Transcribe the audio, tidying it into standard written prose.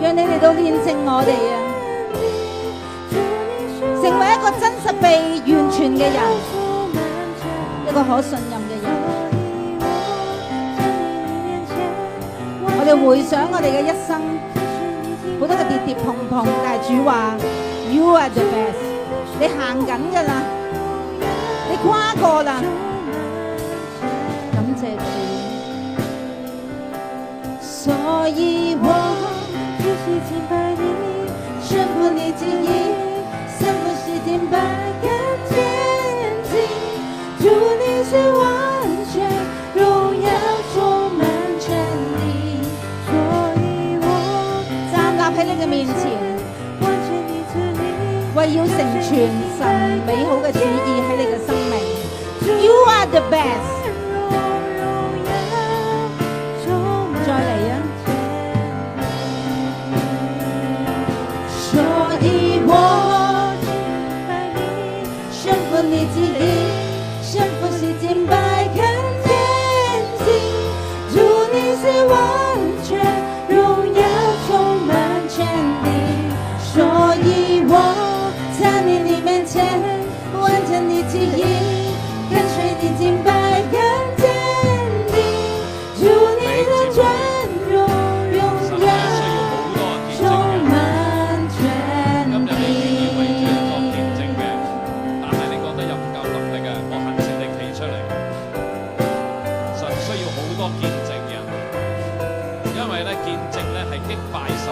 讓你嚟到煉淨我哋啊，成為一個真實被完全嘅人，一個可信任嘅人。我哋回想我哋嘅一生，好多嘅跌跌碰碰，但係主話 You are the best， 你行緊㗎啦，你跨過啦，感謝主。所以我繼續敬拜你，順服你旨意，勝過世間百感天地。主你是完全，榮耀充滿全地。所以我站立喺你嘅面前，為要成全神美好嘅旨意喺你嘅生命。You are the best。再嚟啊！所以我順服你旨意，勝過世間百感天地。主你是完全，榮耀充滿全地。所以我在你面前完成你旨意，跟隨你敬拜感天地。主你的尊榮榮耀充滿全地。今日你願意為主作見證嘅，但係你覺得又唔夠能力嘅，我懇請你企出嚟。神需要好多見證人，因為咧見證咧係擊敗仇